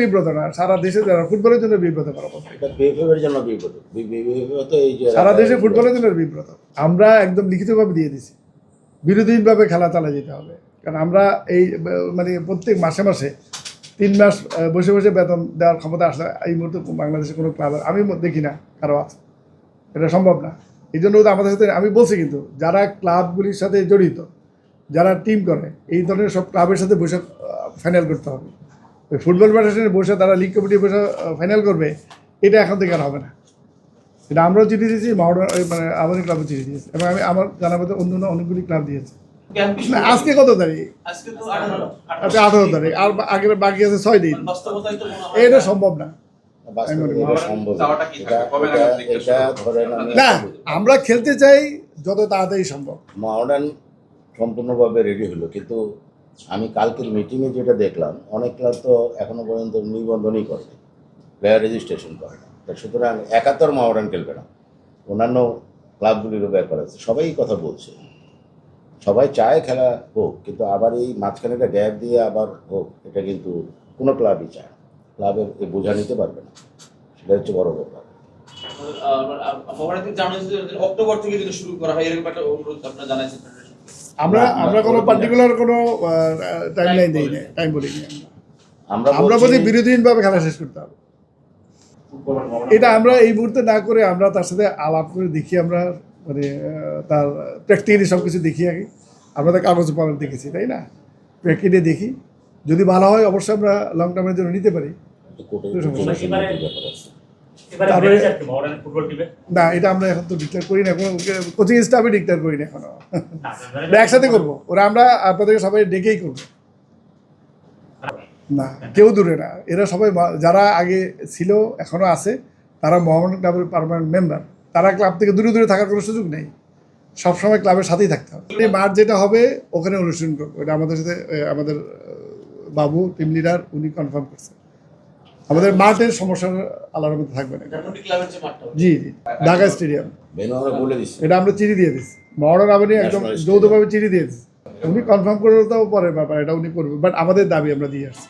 বিব্রত না, সারা দেশে যারা ফুটবলের জন্য বিব্রত করা সারা দেশে ফুটবলের জন্য বিব্রত। আমরা একদম লিখিতভাবে দিয়ে দিছি বিরোধীভাবে খেলা চালিয়ে যেতে হবে, কারণ আমরা এই মানে প্রত্যেক মাসে মাসে 3 মাস বসে বসে বেতন দেওয়ার ক্ষমতা আসলে এই মুহূর্তে বাংলাদেশে কোনো ক্লাব আমি দেখি না কারো আছে, এটা সম্ভব না। এই জন্য আমাদের সাথে আমি বলছি, কিন্তু যারা ক্লাবগুলির সাথে জড়িত, যারা টিম করে, এই ধরনের সব ক্লাবের সাথে বসে ফাইনাল করতে হবে। ওই ফুটবল ফেডারেশনে বসে তারা লিগ কমিটি বসে ফাইনাল করবে, এটা এখন থেকে আর হবে না। এটা আমরাও চিঠি দিয়েছি, মানে আমাদের ক্লাবও চিঠি দিয়েছি, এবং আমি আমার জানা মতো অন্য অনেকগুলি ক্লাব দিয়েছে। আজকে কত তারিখ? আচ্ছা 18 তারিখ, আর আগের বাকি আছে 6 দিন। এটা সম্ভব না। না, আমরা খেলতে চাই যত তাড়াতাড়ি সম্ভব। মডার্ন সম্পূর্ণভাবে রেডি হলো, কিন্তু আমি কালকের মিটিংয়ে যেটা দেখলাম, অনেক ক্লাব তো এখনো পর্যন্ত নিবন্ধনই করেনি, প্লেয়ার রেজিস্ট্রেশন করে না। সুতরাং একাত্তর মডার্ন খেলবে না, অন্যান্য ক্লাবগুলিরও ব্যাপার আছে। সবাই কথা বলছে, সবাই চায় খেলা হোক, কিন্তু আবার এই মাঝখানে একটা গ্যাপ দিয়ে আবার হোক, এটা কিন্তু কোনো ক্লাবই চায় না। ক্লাবের বোঝা নিতে পারবে না, সেটা হচ্ছে বড় ব্যাপার। অক্টোবর থেকে যদি শুরু করা হয় এরকম একটা অনুরোধ আপনারা জানাইছেন? আমরা কোনো পার্টিকুলার কোনো টাইম লাইন দিই না, টাইম বলিনি। আমরা বলি বিরোধীনভাবে খেলা শেষ করতে হবে। এটা আমরা এই মুহূর্তে না করে আমরা তার সাথে আলাপ করে দেখি, আমরা মানে তার প্র্যাকটিক্যালি সব কিছু দেখি আগে। আমরা তো কাগজ পালন দেখেছি, তাই না? প্র্যাকটিক্যালি দেখি, যদি ভালো হয় অবশ্যই আমরা লং টার্মের জন্য নিতে পারি। না, এটা আমরা এখন তো ডিক্লেয়ার করি না, কোনো কোচিং স্টাফে ডিক্লেয়ার করি না এখনো। একসাথে করবো, ওরা আমরা আপনাদেরকে সবাই ডেকেই করবো। না, কেউ দূরে না, এরা সবাই যারা আগে ছিল এখনো আছে, তারা মোহামেডান ক্লাবের পার্মানেন্ট মেম্বার। তারা ক্লাব থেকে দূরে দূরে থাকার কোনো সুযোগ নেই, সবসময় ক্লাবের সাথেই থাকতে হবে। এই মাঠ যেটা হবে ওখানে অনুষ্ঠান করবো, এটা আমাদের সাথে আমাদের বাবু টিম লিডার উনি কনফার্ম করছে। আমাদের মাঠের সমস্যার আলাদা মধ্যে থাকবে না। জি জি, ঢাকা স্টেডিয়াম, এটা আমরা চিঠি দিয়ে দিচ্ছি। মডার্ন আপনি একদম যৌথভাবে চিঠি দিয়ে দিচ্ছি, উনি কনফার্ম করে তো পরের ব্যাপার, এটা উনি করবে, বাট আমাদের দাবি আমরা দিয়ে আসছি।